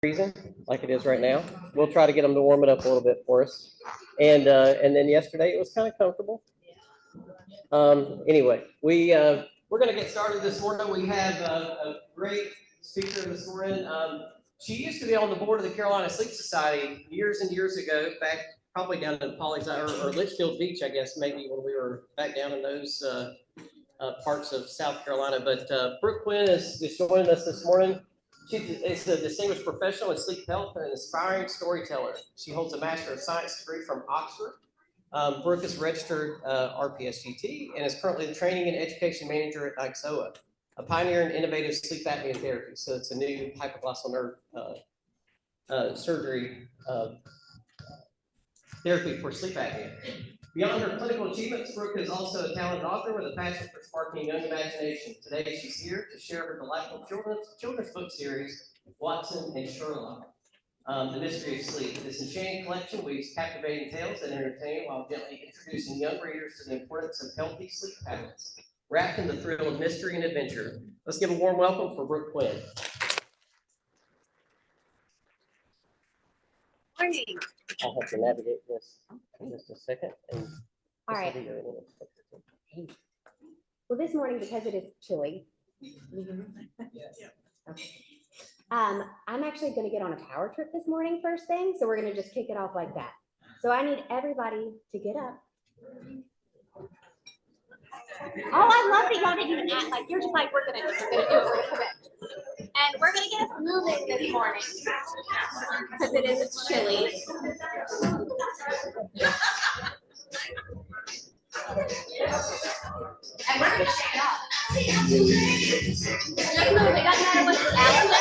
freezing like it is right now. We'll try to get them to warm it up a little bit for us. And then yesterday it was kind of comfortable. Anyway, we're going to get started this morning. We have a great speaker this morning. She used to be on the board of the Carolina Sleep Society years and years ago, back probably down in Polly's or Litchfield Beach, I guess, maybe when we were back down in those parts of South Carolina. But Brooke Quinn is joining us this morning. She is a distinguished professional in sleep health and an inspiring storyteller. She holds a Master of Science degree from Oxford. Brooke is registered RPSGT and is currently the Training and Education Manager at Nyxoah, a pioneer in innovative sleep apnea therapy. So it's a new hypoglossal nerve surgery therapy for sleep apnea. Beyond her clinical achievements, Brooke is also a talented author with a passion for sparking young imagination. Today, she's here to share her delightful children's book series, Watson and Sherlock, The Mystery of Sleep. This enchanting collection weaves captivating tales that entertain while gently introducing young readers to the importance of healthy sleep habits, wrapped in the thrill of mystery and adventure. Let's give a warm welcome for Brooke Quinn. Morning. I'll have to navigate this in just a second. All right. Well, this morning, because it is chilly, I'm actually going to get on a power trip this morning first thing, so we're going to just kick it off like that. So I need everybody to get up. Oh, I love that y'all didn't even act like you're just like, we're going to do it. And we're going to get us moving this morning because it is chilly. And we're going to shake it off. Just move. It doesn't matter what the Alex.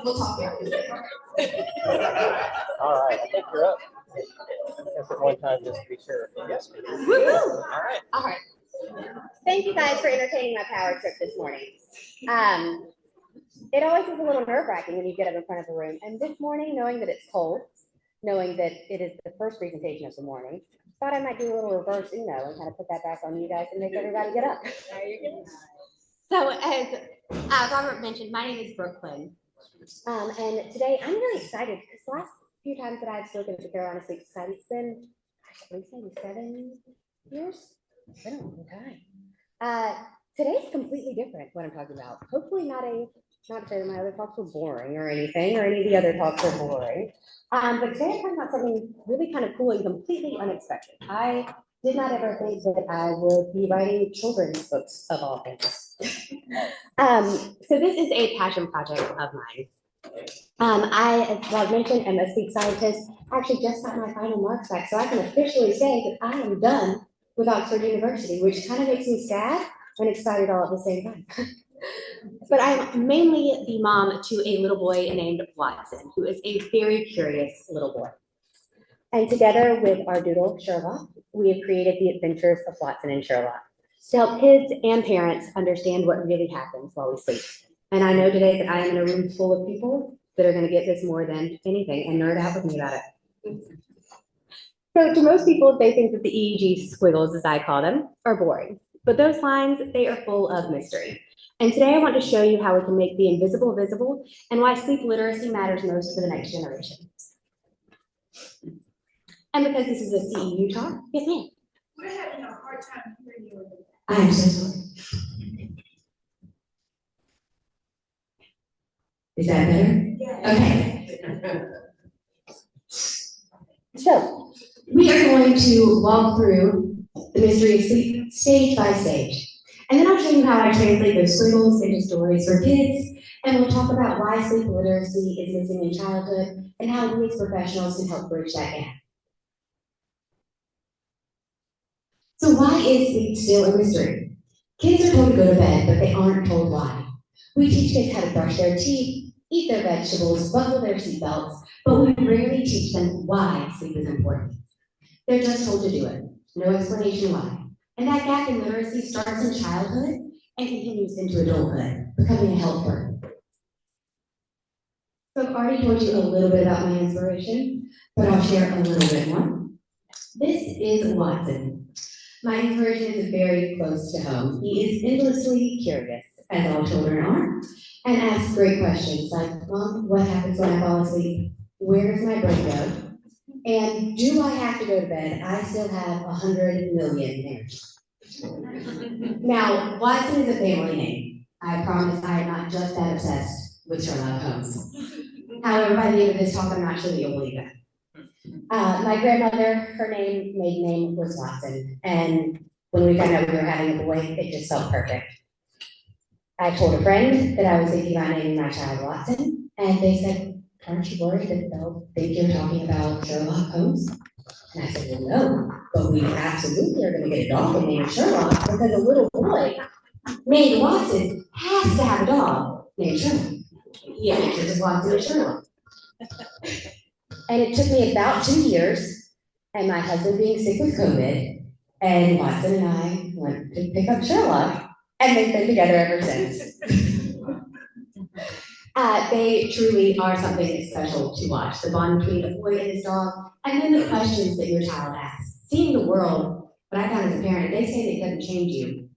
We'll talk after this. All right, I think you're up. Just at one time, just to be sure. Yes. Woo-hoo. All right. Thank you guys for entertaining my power trip this morning. It always is a little nerve-wracking when you get up in front of the room. And this morning, knowing that it's cold, knowing that it is the first presentation of the morning, thought I might do a little reverse Uno and kind of put that back on you guys and make everybody get up. So as Robert mentioned, my name is Brooke Quinn. And today I'm really excited because the last few times that I've spoken to the Carolina Sleep Society, it's been, maybe 7 years. It's been a long time. Today's completely different what I'm talking about. Hopefully not to say that my other talks were boring or anything, or any of the other talks were boring. But today I'm talking about something really kind of cool and completely unexpected. I did not ever think that I would be writing children's books of all things. So this is a passion project of mine. I, as Rob mentioned, am a sleep scientist. I actually just got my final marks back, so I can officially say that I am done with Oxford University, which kind of makes me sad and excited all at the same time. But I'm mainly the mom to a little boy named Watson, who is a very curious little boy. And together with our doodle, Sherlock, we have created the adventures of Watson and Sherlock to help kids and parents understand what really happens while we sleep. And I know today that I am in a room full of people that are going to get this more than anything and nerd out with me about it. So to most people, they think that the EEG squiggles, as I call them, are boring. But those lines, they are full of mystery. And today I want to show you how we can make the invisible visible and why sleep literacy matters most for the next generation. And because this is a CEU talk, yes ma'am. We're having a hard time hearing you. I am so sorry. Is that better? Yeah. Okay. So, we are going to walk through the mystery of sleep stage by stage. And then I'll show you how I translate those squiggles into stories for kids, and we'll talk about why sleep literacy is missing in childhood and how we as professionals can help bridge that gap. So why is sleep still a mystery? Kids are told to go to bed, but they aren't told why. We teach kids how to brush their teeth, eat their vegetables, buckle their seatbelts, but we rarely teach them why sleep is important. They're just told to do it, no explanation why. And that gap in literacy starts in childhood and continues into adulthood, becoming a health burden. So I've already told you a little bit about my inspiration, but I'll share a little bit more. This is Watson. My inspiration is very close to home. He is endlessly curious, as all children are, and asks great questions like, Mom, what happens when I fall asleep? Where does my brain go? And do I have to go to bed? I still have 100 million hairs. Now, Watson is a family name. I promise I am not just that obsessed with Sherlock Holmes. However, by the end of this talk, I'm not sure that you'll believe that. My grandmother, her maiden name was Watson, and when we found out we were having a boy, it just felt perfect. I told a friend that I was thinking about naming my child Watson, and they said, aren't you worried that they'll think you're talking about Sherlock Holmes? And I said, well, no, but we absolutely are going to get a dog named Sherlock because a little boy named Watson has to have a dog named Sherlock. Yeah, because it's Watson and Sherlock. And it took me about 2 years, and my husband being sick with COVID, and Watson and I went to pick up Sherlock, and they've been together ever since. They truly are something special to watch. The bond between a boy and his dog, and then the questions that your child asks. Seeing the world, what I found as a parent, they say that it doesn't change you.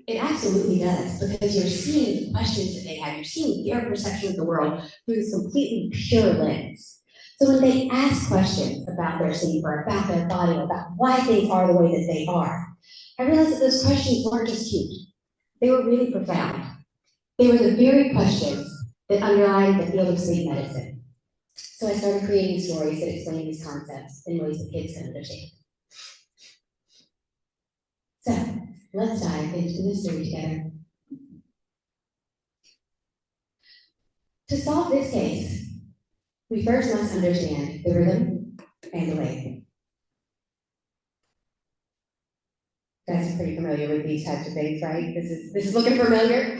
It absolutely does, because you're seeing the questions that they have. You're seeing their perception of the world through this completely pure lens. So when they ask questions about their sleep or about their body or about why things are the way that they are, I realized that those questions weren't just cute. They were really profound. They were the very questions that underlie the field of sleep medicine. So I started creating stories that explain these concepts in ways that kids can understand. So let's dive into the mystery together. To solve this case, we first must understand the rhythm and the wave. You guys are pretty familiar with these types of things, right? This is looking familiar?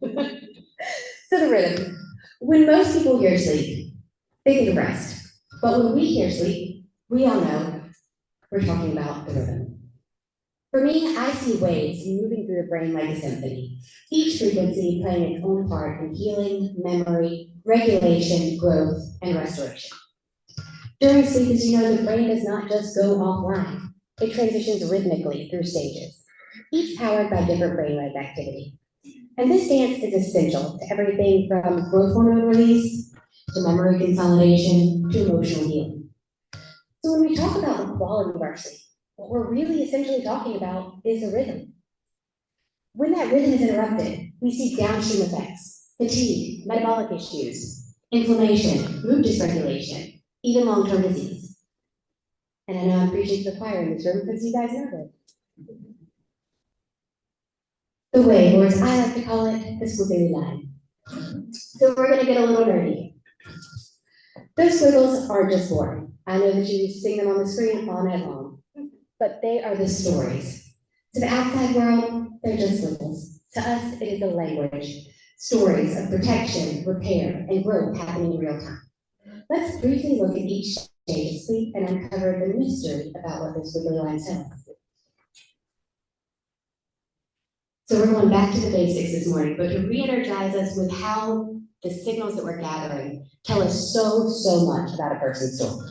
So the rhythm. When most people hear sleep, they think of rest. But when we hear sleep, we all know we're talking about the rhythm. For me, I see waves moving through the brain like a symphony, each frequency playing its own part in healing, memory, regulation, growth, and restoration. During sleep, as you know, the brain does not just go offline. It transitions rhythmically through stages, each powered by different brainwave activity. And this dance is essential to everything from growth hormone release, to memory consolidation, to emotional healing. So when we talk about the quality of our sleep, what we're really essentially talking about is the rhythm. When that rhythm is interrupted, we see downstream effects, fatigue, metabolic issues, inflammation, mood dysregulation, even long-term disease. And I know I'm preaching to the choir in this room because you guys know this. The wave, or as I like to call it, the squiggly line. So we're going to get a little nerdy. Those squiggles are just boring. I know that you sing them on the screen all night long, but they are the stories. To the outside world, they're just squiggles. To us, it is a language. Stories of protection, repair, and growth happening in real time. Let's briefly look at each stage of sleep and uncover the mystery about what those squiggly lines tell us. So we're going back to the basics this morning, but to re-energize us with how the signals that we're gathering tell us so much about a person's soul.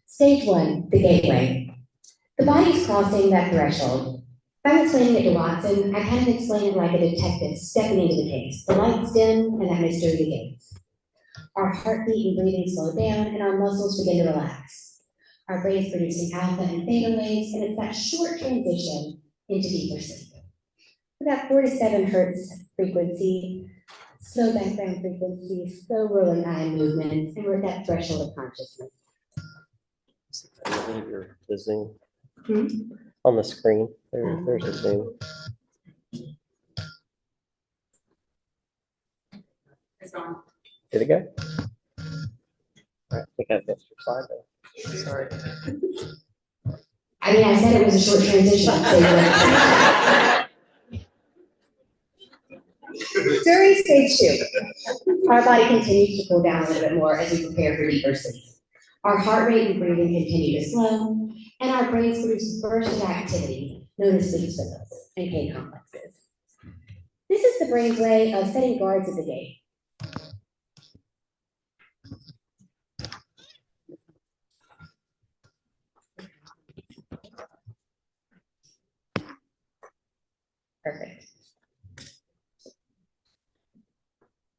Stage one, the gateway. The body's crossing that threshold. If I'm explaining it to Watson, I kind of explain it like a detective stepping into the case. The lights dim and that mystery begins. Our heartbeat and breathing slow down and our muscles begin to relax. Our brain is producing alpha and theta waves, and it's that short transition into deeper sleep. That 4 to 7 hertz frequency slow background frequencies, slow rolling eye movements, and we're at that threshold of consciousness. Your the Zoom Hmm? on the screen. There's a Zoom. It's on. Did it go? I think I missed your slide though. Sorry. I mean, I said it was a short transition. So during stage 2, our body continues to cool down a little bit more as we prepare for deeper sleep. Our heart rate and breathing continue to slow, and our brains produce bursts of activity known as sleep spindles and K complexes. This is the brain's way of setting guards at the gate. Perfect.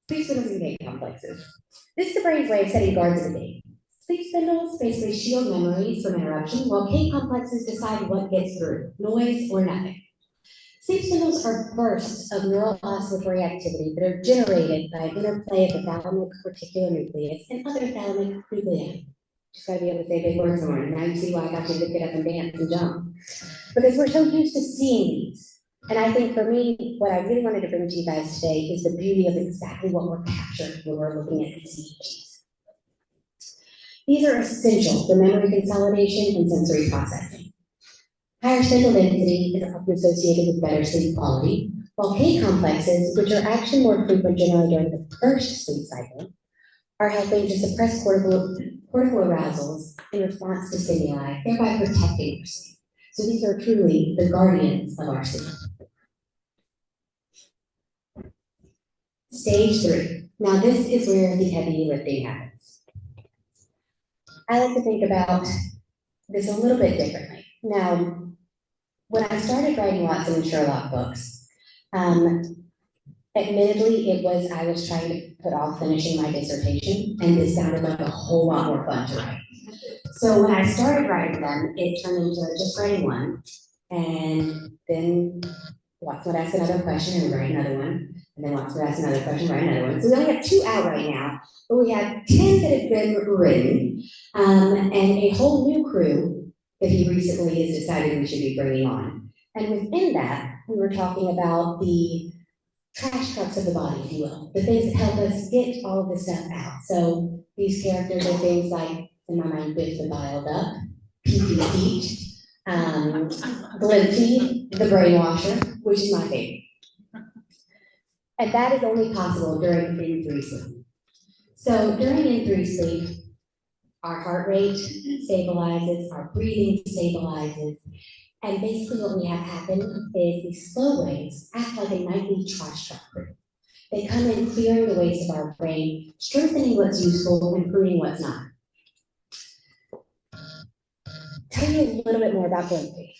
Sleep spindles and K complexes. This is the brain's way of setting guards at the gate. Sleep spindles basically shield memories from interruption, while K complexes decide what gets through, noise or nothing. Sleep spindles are bursts of neural oscillatory activity that are generated by an interplay of the thalamic reticular nucleus and other thalamic nuclei. Just gotta be able to say big words somewhere. Now you see why I got you to get up and dance and jump. Because we're so used to seeing these. And I think for me, what I really wanted to bring to you guys today is the beauty of exactly what we're capturing when we're looking at these EEGs. These are essential for memory consolidation and sensory processing. Higher spindle density is often associated with better sleep quality, while K complexes, which are actually more frequent generally during the first sleep cycle, are helping to suppress cortical arousals in response to stimuli, thereby protecting your sleep. So these are truly the guardians of our sleep. Stage 3. Now this is where the heavy lifting happens. I like to think about this a little bit differently. Now, when I started writing Watson and Sherlock books, admittedly, I was trying to put off finishing my dissertation, and this sounded like a whole lot more fun to write. So when I started writing them, it turned into just writing one, and then Watson would ask another question and write another one, and then Watson would ask another question, write another one. So we only have 2 out right now, but we have 10 that have been written, and a whole new crew that he recently has decided we should be bringing on. And within that, we were talking about the trash trucks of the body, if you will, the things that help us get all of this stuff out. So these characters are things like, in my mind, Biff the Dialed Up, Pee Pete, Glimpsy, the Brainwasher, which is my favorite. And that is only possible during N3 sleep. So during N3 sleep, our heart rate stabilizes, our breathing stabilizes, and basically what we have happen is these slow waves act like a nightly trash truck crew. They come in clearing the waste of our brain, strengthening what's useful, and pruning what's not. Tell you a little bit more about Glimpsy.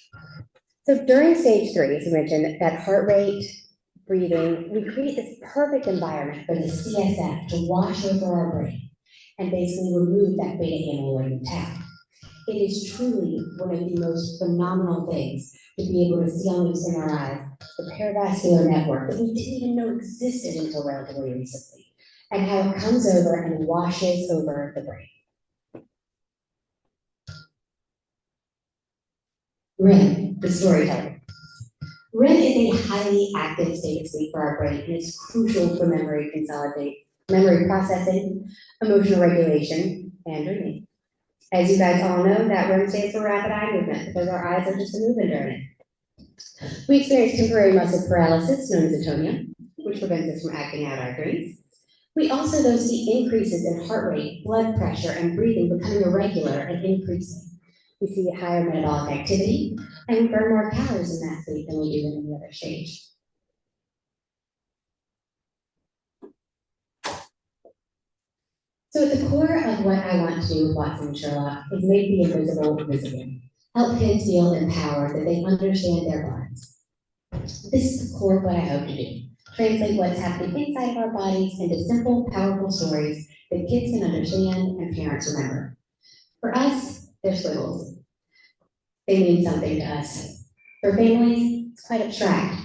So during stage 3, as you mentioned, that heart rate, breathing, we create this perfect environment for the CSF to wash over our brain and basically remove that beta amyloid tau. It is truly one of the most phenomenal things to be able to see on those MRIs, the paravascular network that we didn't even know existed until relatively recently, and how it comes over and washes over the brain. REM, the storyteller. REM is a highly active state of sleep for our brain, and it's crucial for memory processing, emotional regulation, and dreaming. As you guys all know, that REM stands for rapid eye movement, because our eyes are just moving during it. We experience temporary muscle paralysis, known as atonia, which prevents us from acting out our dreams. We also, though, see increases in heart rate, blood pressure, and breathing becoming irregular and increasing. We see higher metabolic activity, and we burn more calories in that sleep than we do in any other stage. So at the core of what I want to do with Watson and Sherlock is make the invisible visible. Help kids feel empowered, that they understand their bodies. This is the core of what I hope to do. Translate what's happening inside of our bodies into simple, powerful stories that kids can understand and parents remember. For us, they're squiggles. They mean something to us. For families, it's quite abstract.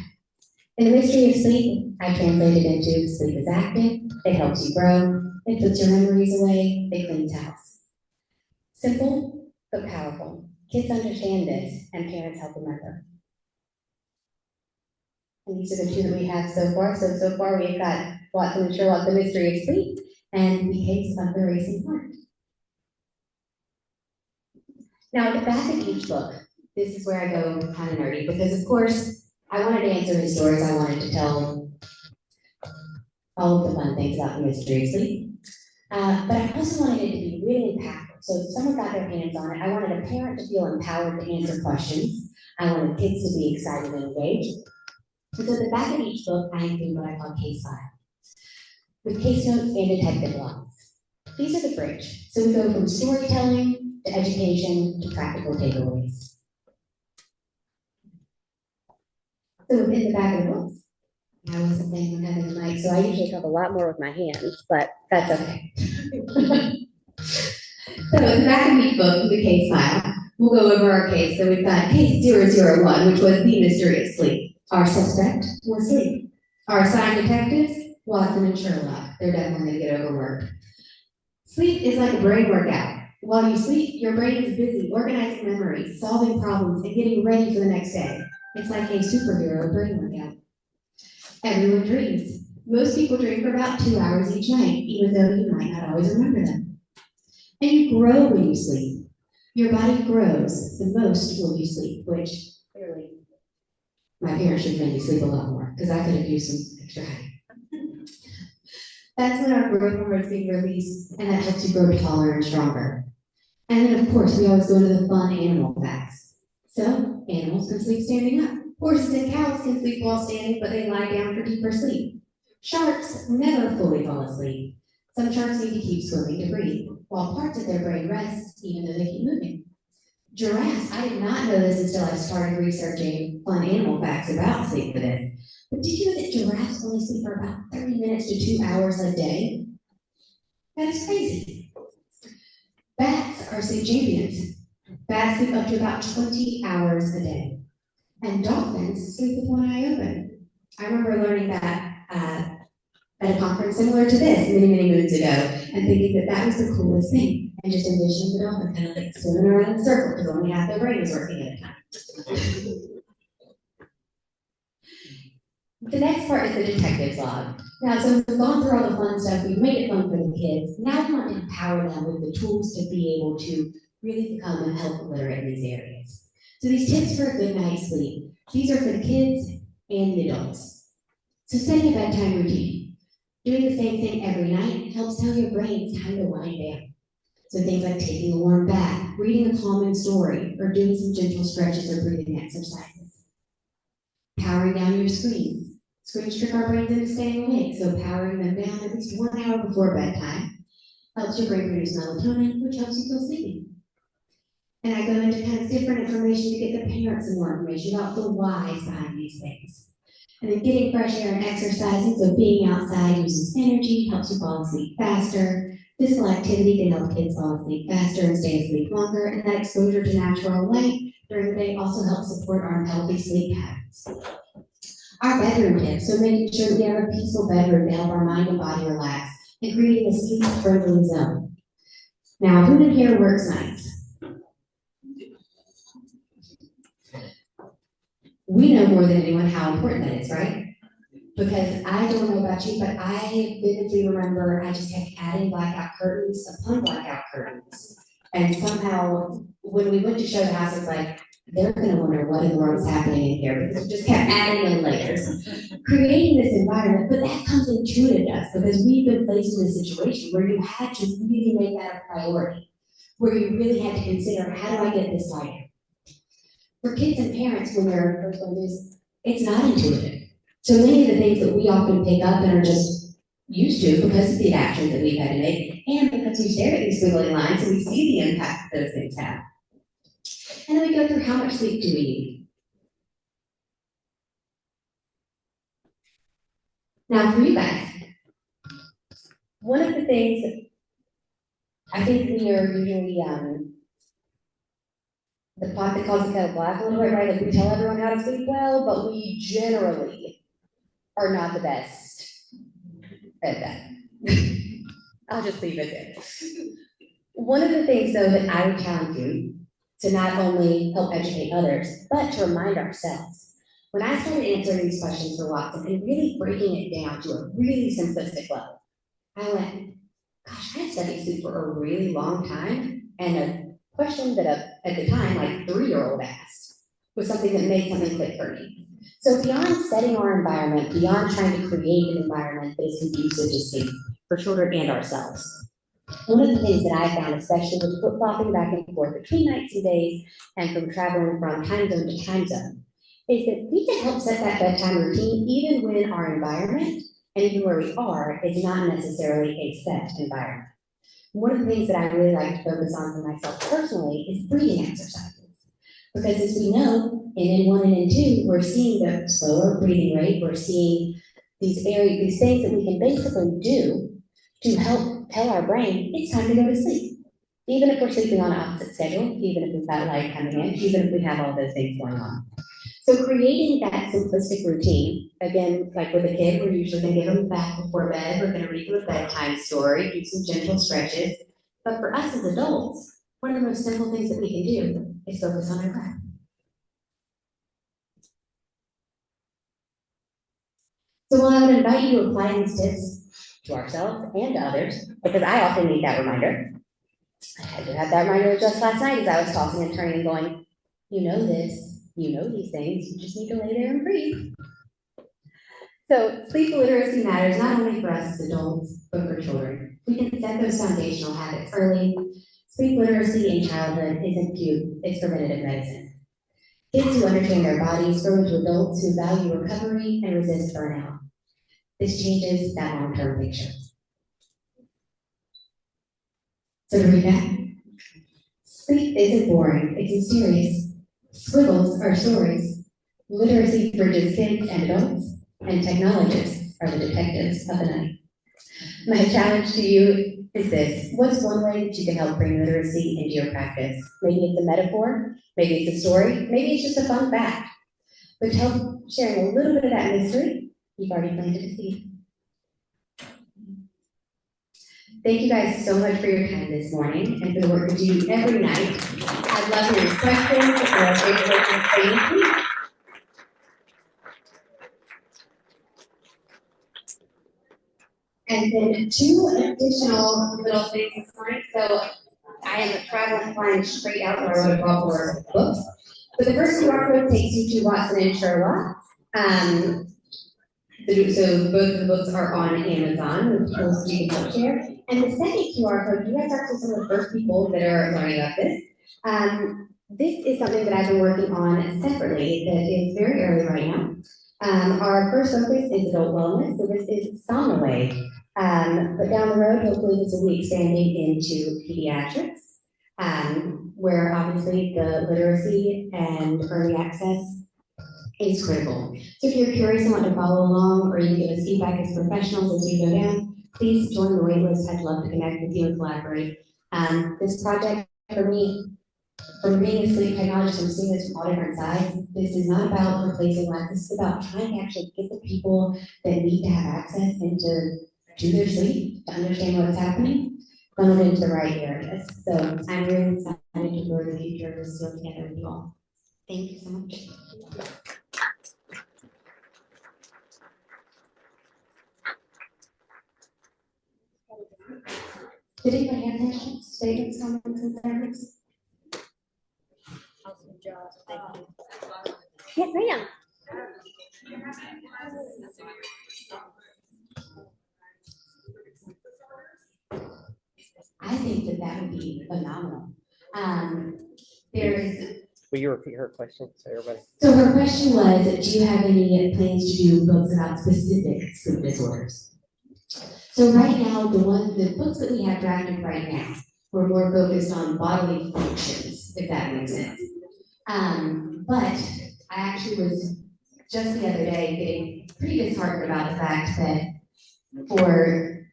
In the mystery of sleep, I translated into sleep is active, it helps you grow, it puts your memories away, it cleans house. Simple, but powerful. Kids understand this, and parents help remember. And these are the two that we have so far. So far we've got Watson and Sherlock, the mystery of sleep, and the case of the racing heart. Now, at the back of each book, this is where I go kind of nerdy, because of course, I wanted to answer his stories. I wanted to tell all of the fun things about the mystery of sleep. But I also wanted it to be really impactful. So if someone got their hands on it, I wanted a parent to feel empowered to answer questions. I wanted kids to be excited and engaged. And so at the back of each book, I include what I call case file, with case notes and detective logs. These are the bridge. So we go from storytelling to education to practical takeaways. So within the back of the books, I wasn't planning on having the mic, so I usually talk a lot more with my hands, but that's okay. So in the back of each book, the case file, we'll go over our case. So we've got case 001, which was the mystery of sleep. Our suspect was sleep. Our assigned detectives, Watson and Sherlock. They're definitely going to get overworked. Sleep is like a brain workout. While you sleep, your brain is busy organizing memories, solving problems, and getting ready for the next day. It's like a superhero brain workout. Everyone dreams. Most people dream for about 2 hours each night, even though you might not always remember them. And you grow when you sleep. Your body grows the most when you sleep, which clearly my parents should make me sleep a lot more, because I could have used some extra height. That's when our growth hormones being released, and that helps you grow taller and stronger. And then, of course, we always go to the fun animal facts. So, animals can sleep standing up. Horses and cows can sleep while standing, but they lie down for deeper sleep. Sharks never fully fall asleep. Some sharks need to keep swimming to breathe, while parts of their brain rest, even though they keep moving. Giraffes, I did not know this until I started researching fun animal facts about sleep for this. But did you know that giraffes only sleep for about 30 minutes to 2 hours a day? That is crazy. Bats are sleep champions. Bats sleep up to about 20 hours a day. And dolphins sleep with one eye open. I remember learning that at a conference similar to this many moons ago, and thinking that that was the coolest thing. And just envisioning the dolphin kind of like swimming around in a circle because only half their brain was working at a time. The next part is the detective's log. Now, so we've gone through all the fun stuff, we've made it fun for the kids. Now we want to empower them with the tools to be able to really become health literate in these areas. So these tips for a good night's sleep, these are for the kids and the adults. So setting a bedtime routine. Doing the same thing every night helps tell your brain it's time to wind down. So things like taking a warm bath, reading a calming story, or doing some gentle stretches or breathing exercises. Powering down your screens. Screens trick our brains into staying awake, so powering them down at least 1 hour before bedtime helps your brain produce melatonin, which helps you feel sleepy. And I go into kind of different information to get the parents some more information about the whys behind these things. And then getting fresh air and exercising, so being outside uses energy, helps you fall asleep faster. Physical activity can help kids fall asleep faster and stay asleep longer, and that exposure to natural light during the day also helps support our healthy sleep habits. Our bedroom tips, so making sure that we have a peaceful bedroom to help our mind and body relax, and creating a sleep-friendly zone. Now, who in here works nights? We know more than anyone how important that is, right? Because I don't know about you, but I vividly remember I just kept adding blackout curtains upon blackout curtains. And somehow, when we went to show the house, it's like, they're gonna wonder what in the world is happening in here, because we just kept adding in layers. Creating this environment, but that comes intuitive to us, because we've been placed in a situation where you had to really make that a priority, where you really had to consider, how do I get this lighter? For kids and parents, when they're first on this, it's not intuitive. So many of the things that we often pick up and are just used to because of the actions that we've had to make, and because we stare at these squiggly lines and we see the impact that those things have. And then we go through how much sleep do we need. Now for you guys, one of the things I think we are usually the pot that calls the kettle black a little bit, right? Like we tell everyone how to sleep well, but we generally are not the best at that. I'll just leave it there. One of the things, though, that I would challenge you to not only help educate others, but to remind ourselves. When I started answering these questions for Watson and really breaking it down to a really simplistic level, I went, gosh, I've studied sleep for a really long time, and a question that at the time, like 3-year-old asked was something that made something click for me. So beyond setting our environment, beyond trying to create an environment that is conducive to sleep for children and ourselves, one of the things that I found, especially with flip-flopping back and forth between nights and days and from traveling from time zone to time zone, is that we can help set that bedtime routine even when our environment and even where we are is not necessarily a set environment. One of the things that I really like to focus on for myself personally is breathing exercises. Because as we know, in N1 and N2, we're seeing the slower breathing rate, we're seeing these things that we can basically do to help tell our brain it's time to go to sleep. Even if we're sleeping on an opposite schedule, even if we've got light coming in, even if we have all those things going on. So creating that simplistic routine, again, like with a kid, we're usually gonna give them back before bed, we're gonna read them a bedtime story, do some gentle stretches. But for us as adults, one of the most simple things that we can do is focus on our breath. So while I would invite you to apply these tips to ourselves and to others, because I often need that reminder. I had to have that reminder just last night as I was tossing and turning and going, you know this, you know these things, you just need to lay there and breathe. So sleep literacy matters not only for us as adults, but for children. We can set those foundational habits early. Sleep literacy in childhood isn't cute, it's preventative medicine. Kids who understand their bodies grow into adults who value recovery and resist burnout. This changes that long-term picture. So to recap, sleep isn't boring, it's mysterious. Squiggles are stories. Literacy bridges kids and adults, and technologists are the detectives of the night. My challenge to you is this. What's one way that you can help bring literacy into your practice? Maybe it's a metaphor, maybe it's a story, maybe it's just a fun fact. But to help sharing a little bit of that mystery, you've already planted a seed. Thank you guys so much for your time this morning and for the work that you do every night. I'd love to hear questions or favorite things. And then 2 additional little things this morning. So I am traveling, flying straight out where I brought more books. But the first QR code takes you to Watson and Sherlock. So both of the books are on Amazon, which you can help share. And the second QR code, you guys are actually some of the first people that are learning about this. This is something that I've been working on separately that is very early right now. Our first focus is adult wellness, so this is Somnoway. But down the road, hopefully this will be expanding into pediatrics, where obviously the literacy and early access is critical. So if you're curious and want to follow along or you can give us feedback as professionals as we go down, please join the waitlist. I'd love to connect with you and collaborate. This project for me, from being a sleep technologist and seeing this from all different sides, this is not about replacing life. This is about trying to actually get the people that need to have access into their sleep, to understand what's happening, funnel into the right areas. So I'm really excited to grow the future of this work together with you all. Thank you so much. Did anybody have questions, statements, comments, concerns? Awesome job. Thank you. Yes, ma'am. I think that that would be phenomenal. Will you repeat her question so everybody? So her question was, do you have any plans to do books about specific sleep disorders? So right now, the books that we have drafted right now, we're more focused on bodily functions, if that makes sense. But I actually was just the other day getting pretty disheartened about the fact that for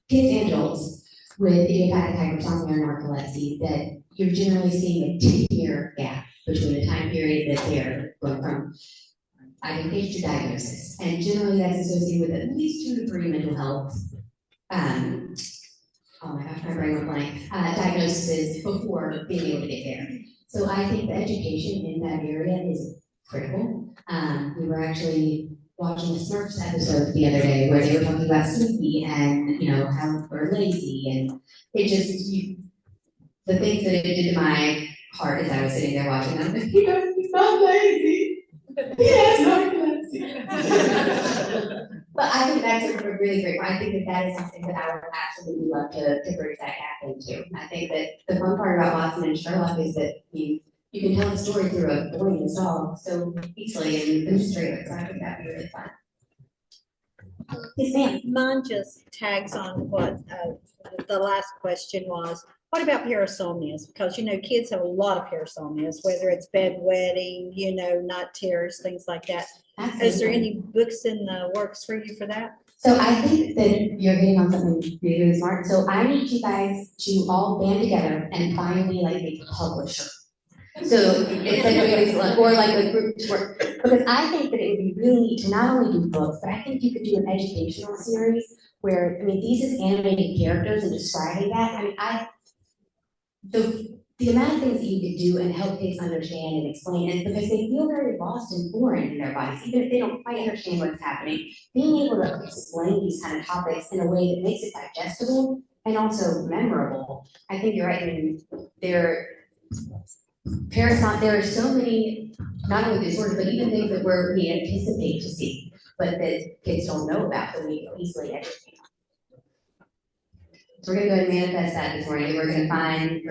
kids and adults with idiopathic hypersomnia or narcolepsy, that you're generally seeing a 10-year gap between the time period that they're going from identification to diagnosis. And generally that's associated with at least 2 to 3 mental health, oh my gosh, my brain went blank, diagnoses before being able to get there. So I think the education in that area is critical. We were actually watching a Smurfs episode the other day where they were talking about sleepy and, you know, how we're lazy, and it just, the things that it did to my heart as I was sitting there watching them. You know, he's not lazy. Yes, not lazy. But I think that's a really great one. I think that is something that I would absolutely love to bridge that gap into. I think that the fun part about Watson and Sherlock is that you can tell the story through a boy and his dog so easily and demonstrate it. So I think that'd be really fun. Yes, ma'am. Mine just tags on what the last question was. What about parasomnias? Because, you know, kids have a lot of parasomnias, whether it's bedwetting, you know, night terrors, things like that. Absolutely. Is there any books in the works for you for that? So I think that you're hitting on something really, really smart. So I need you guys to all band together and find me like a publisher. So it's like, or like a group work, because I think that it would be really neat to not only do books, but I think you could do an educational series where, I mean, these is animated characters and describing that. I mean, the amount of things that you could do and help kids understand and explain is because they feel very lost and foreign in their bodies, even if they don't quite understand what's happening. Being able to explain these kind of topics in a way that makes it digestible and also memorable. I think you're right. I mean, there are so many, not only disorders, but even things that we anticipate to see, but that kids don't know about, that we easily educate. So we're gonna go ahead and manifest that this morning. We're gonna find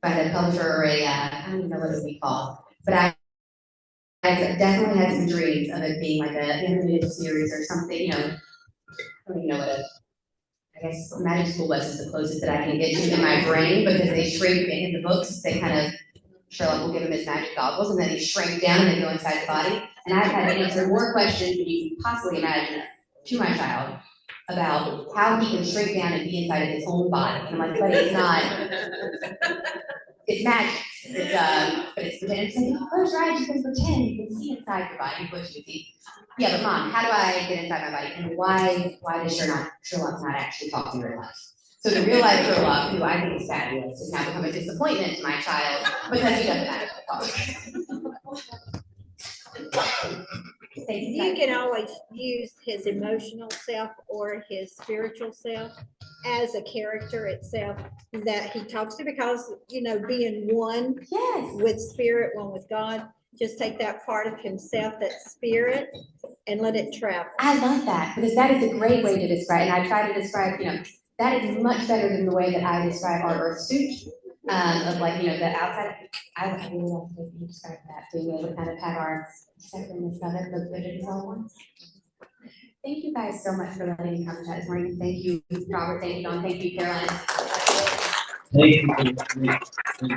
a publisher or I don't even know what it would be called, but I definitely had some dreams of it being like an animated series or something, you know. I don't even know what I guess Magic School Bus is the closest that I can get to in my brain, because they shrink in the books, they kind of, Sherlock will give him his magic goggles and then they shrink down and they go inside the body. And I've had to answer more questions than you can possibly imagine to my child about how he can shrink down and be inside of his own body. And I'm like, buddy, it's not, it's magic. But it's pretend. It's like, if you close your eyes, you can pretend you can see inside your body what you see. Yeah, but mom, how do I get inside my body? And why does Sherlock's not actually talking in real life? So the real life Sherlock, who I think is fabulous, has now become a disappointment to my child because he doesn't actually talk. You can always use his emotional self or his spiritual self as a character itself that he talks to, because, you know, being one with spirit, one with God, just take that part of himself, that spirit, and let it travel. I love that, because that is a great way to describe, and I try to describe, you know, that is much better than the way that I describe our Earth suit, of like, you know, the outside. I would really love to describe that, being able to kind of have our separateness of it look good in all ones. Thank you guys so much for letting me come to that this morning. Thank you, Robert. Thank you, Dawn. Thank you, Caroline. Thank you.